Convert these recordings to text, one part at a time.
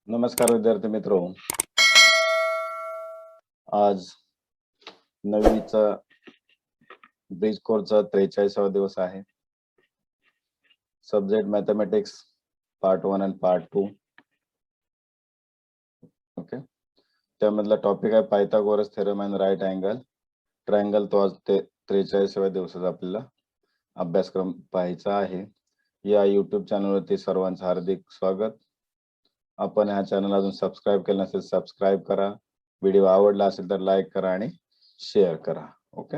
नमस्कार विद्यार्थी मित्रो, आज 9वीचा ब्रिज कोर्सचा 43वा दिवस आहे. सब्जेक्ट मॅथमॅटिक्स पार्ट 1 आणि पार्ट 2. ओके, त्यामधला टॉपिक आहे Pythagoras theorem and right angle triangle. तो आज 43व्या दिवसाचा आपल्याला अभ्यासक्रम पाहायचा आहे. या YouTube चॅनलवरती सर्वांचं हार्दिक स्वागत. आपण हा चॅनल अजून सबस्क्राईब केलं नसेल सबस्क्राईब करा. व्हिडिओ आवडला असेल तर लाईक करा आणि शेअर करा. ओके,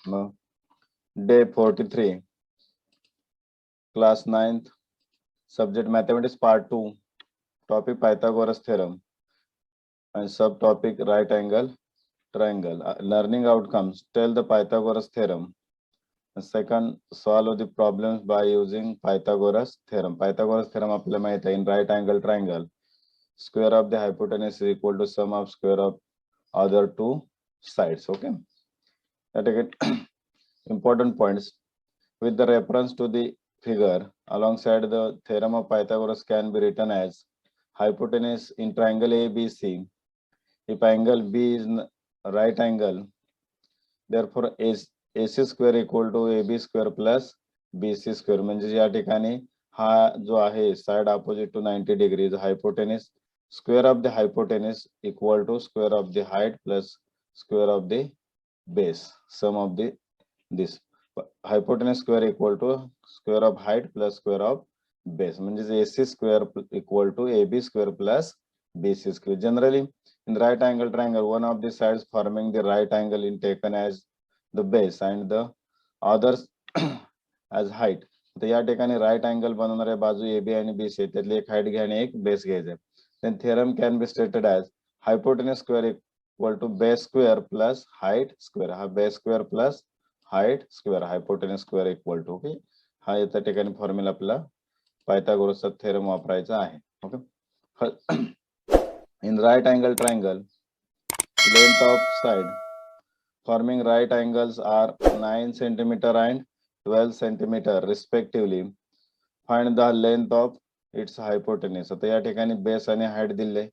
मग day 43, class 9th, subject mathematics part 2, topic Pythagoras theorem and subtopic right angle triangle. Learning outcomes: tell the Pythagoras theorem. Second, solve the problems by using Pythagoras theorem. Pythagoras theorem आपल्याला माहित आहे, in right angle triangle square of the hypotenuse is equal to sum of square of other two sides. Okay, that again important points. With the reference to the figure alongside the theorem of Pythagoras can be written as hypotenuse in triangle ABC. If angle B is right angle, therefore AC square equal to AB square plus BC square. म्हणजे या ठिकाणी हा जो आहे side opposite to 90 degrees hypotenuse square of the hypotenuse equal to square of the height plus square of the base sum of the this. Hypotenuse square equal to square of height plus square of base. म्हणजे AC square equal to AB square plus BC square. Generally in right angle triangle, one of the sides forming the right angle is taken as the base and the others as height. तर या ठिकाणी right angle बनवणाऱ्या बाजू AB आणि BC आहे, त्यातली एक height घ्या आणि एक बेस घ्यायचा. then theorem can be stated as hypotenuse square equal to base square plus height square. हा base square plus height square, hypotenuse square equal to. Okay, हा या ठिकाणी फॉर्म्युला आपला पायथागोरसचा थेरम वापरायचा आहे. ओके, in right angle triangle, length of side forming right angles are 9 cm and 12 cm respectively. Find the length of its hypotenuse. आता या ठिकाणी बेस आणि हाइट दिले,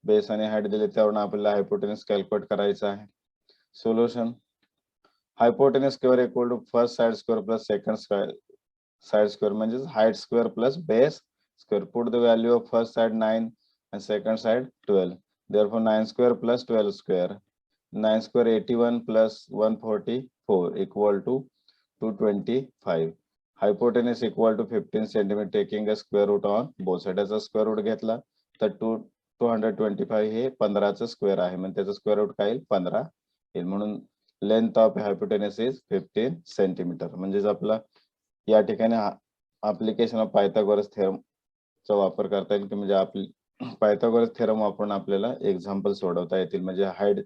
बेस आणि हाइट दिले त्यावरून आपल्याला हायपोटेनस कॅल्क्युलेट करायचा आहे. Solution: hypotenuse square equal to first side square plus second side square म्हणजे height square plus base square. Put the value of first side 9 and second side 12. Therefore 9 square plus 12 square. 9 square 81 plus 144 equal to 225. Hypotenuse equal to 15 cm taking a square root on both sides. याचा square root घेतला तर 225 हे 15चा square आहे, म्हणजे त्याचा square root काय येईल 15 येईल. म्हणून length of hypotenuse is 15 centimetre. म्हणजे आपला या ठिकाणी ऍप्लिकेशन ऑफ पायथागोरस थेरम चा वापर करता येईल की म्हणजे आपली पायथागोरस थेरम वापरून आपल्याला एक्झाम्पल सोडवता येतील. म्हणजे हाइट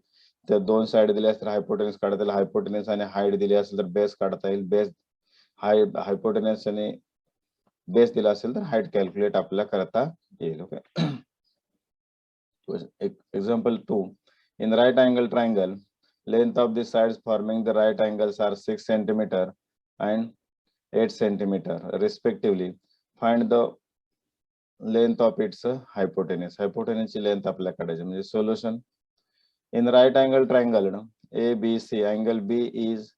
त्या दोन साइड दिल्या असतील हायपोटेनस काढता येईल, हायपोटेनस आणि हाइट दिली असेल तर बेस काढता येईल, बेस हायपोटेनस आणि बेस दिला असेल तर हाइट कॅल्क्युलेट आपल्याला करता येईल. Okay, example 2. In right angle triangle length of the sides forming the right angles are 6 cm and 8 cm respectively. Find the length of its hypotenuse. hypotenuse ची length आपल्याला काढायची. म्हणजे solution: in right angle triangle ABC, angle B is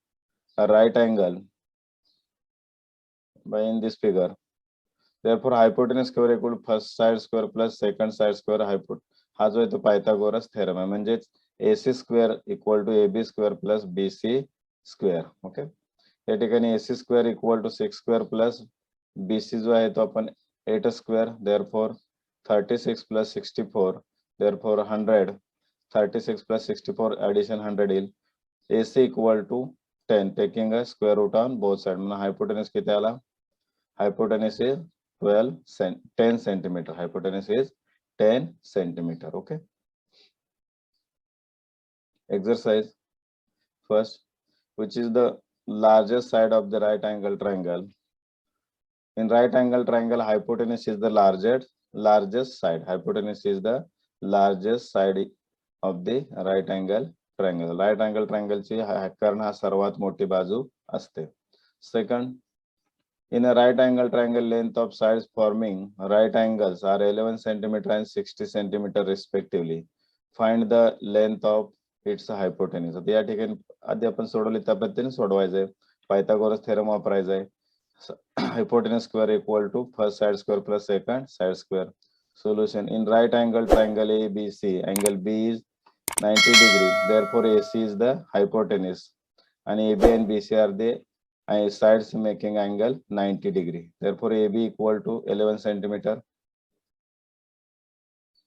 a right angle by in this figure. Therefore hypotenuse square equal to first side square plus second side square hypotenuse. हा जो आहे तो Pythagoras theorem आहे. म्हणजे AC square equal to AB square plus BC square. Okay, या ठिकाणी AC square equal to 6 square plus BC जो आहे तो आपण 8 square. Therefore 36 plus 64. Therefore 100. 36 plus 64 addition 100 येईल. AC equal to 10 taking a square root on both sides. म्हणजे hypotenuse किती आला? Hypotenuse is 10 centimeter. Hypotenuse is 10 centimeter. Okay, exercise first, which is the largest side of the right angle triangle? In right angle triangle, hypotenuse is the largest side. Hypotenuse is the largest side of the right angle triangle. Right angle triangle ची कर्ण हा सर्वात मोठी बाजू असते. Second, In a right angle triangle, length of sides forming right angles are 11 centimeter and 60 centimeter respectively. Find the length of its hypotenuse. आता या ठिकाणी आधी आपण सोडवले त्या पद्धतीने सोडवायचंय. पायथागोरस थेरम वापरायचा आहे. Hypotenuse square equal to first side square plus second side square. Solution: in right angle triangle ABC, angle B is 90 degree. Therefore, AC is the hypotenuse, and AB and BC are the sides making angle 90 degree. Therefore, AB equal to 11 centimeter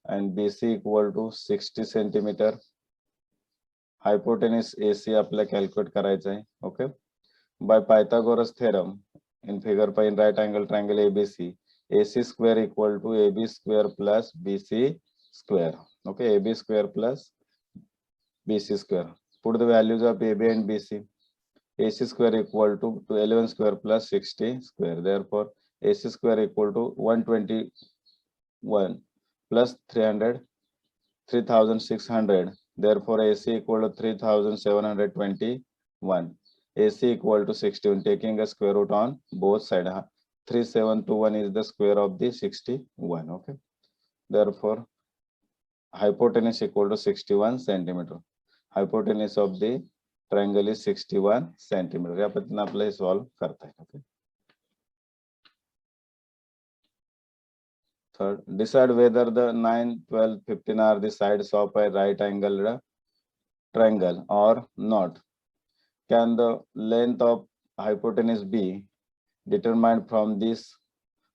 and BC equal to 60 centimeter. Hypotenuse AC आपल्याला calculate करायचं आहे. Okay. By Pythagoras theorem, in figure by in right angle triangle ABC, AC square equal to AB square plus BC square. Okay, AB square plus BC square. Put the values of AB and BC. AC square equal to 11 square plus 60 square. Therefore, AC square equal to 121 plus 300, 3600. Therefore, AC equal to 3721. AC equal to 61. Taking a square root on both sides. 3721 is the square of the 61. Okay. Therefore, hypotenuse equal to 61 centimeter. Hypotenuse of the triangle is 61 centimeter. या पद्धतीने आपल्याला solve करता है. Okay. Third, decide whether the 9, 12, 15 are the sides of a right angle triangle or not. Can the length of hypotenuse be determined from this?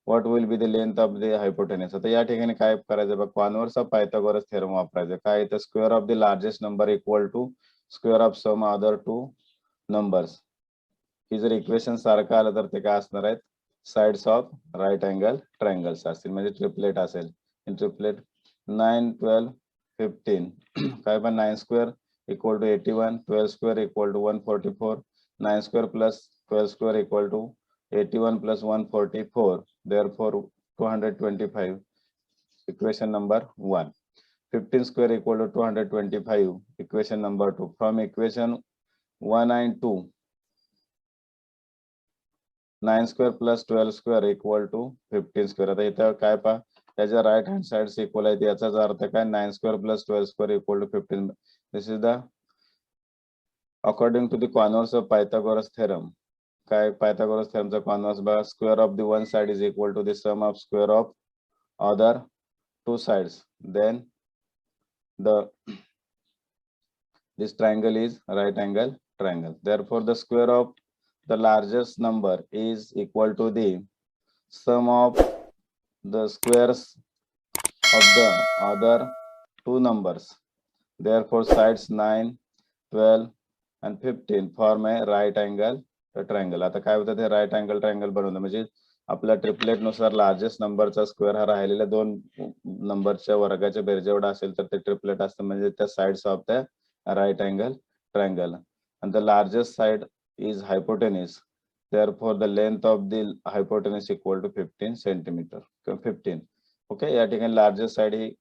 What will be the length of the hypotenuse? आता या ठिकाणी काय करायचं बघ, converse of Pythagoras theorem वापरायचं. काय तर square of the largest number equal to square of sum other two numbers. ही जर इक्वेशन सारखं आलं तर ते काय असणार आहेत, sides of right angle triangles असतील, म्हणजे ट्रिपलेट असेल. इन ट्रिपलेट 9, 12, 15 काय पण 9 square equal to 81, 12 square equal to 144, 9 square plus 12 square equal to 81 plus 144. Therefore, 225. Equation number 1. 15 square equal to 225. Equation number 2. From equation 1 and 2, 9 square plus 12 square equal to 15 square. आता इथं काय पहा, त्याच्या right hand sides equal आहेत, याचाच अर्थ काय 9 square plus 12 square equal to 15. This is the according to the converse of Pythagoras theorem. काय Pythagoras theorem चा converse बघा, square of the one side is equal to the sum of square of other two sides. Then this triangle is right angle triangle. Therefore, the square of the largest number is equal to the sum of the squares of the other two numbers. Therefore, sides 9, 12 and 15 form a right angle triangle. आता काय होतं, ते right angle triangle बनवणं म्हणजे आपल्या triplet नुसार largest नंबरचा square हा राहिलेल्या दोन नंबरच्या वर्गाच्या बेरजेवढा असेल तर ते ट्रिपलेट असतं, म्हणजे त्या sides of the right angle triangle. and the largest side is hypotenuse. Therefore, the length of the hypotenuse equal to 15 centimeter. 15. Okay, या ठिकाणी लार्जेस्ट साइड ही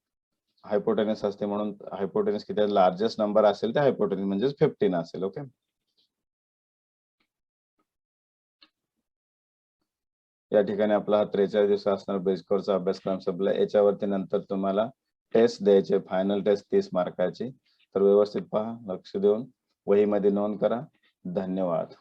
हायपोटेन्यूस असते, म्हणून हायपोटेन्यूस किती लार्जेस्ट नंबर असेल ते हायपोटेन्यूस म्हणजे 15 असेल. ओके, या ठिकाणी आपला हा 43 दिवस असणार बेस कोर्सचा अभ्यासक्रम संपला. याच्यावरती नंतर तुम्हाला टेस्ट द्यायचे, फायनल टेस्ट 30 मार्काची. तर व्यवस्थित पहा, लक्ष देऊन वहीमध्ये नोंद करा. धन्यवाद.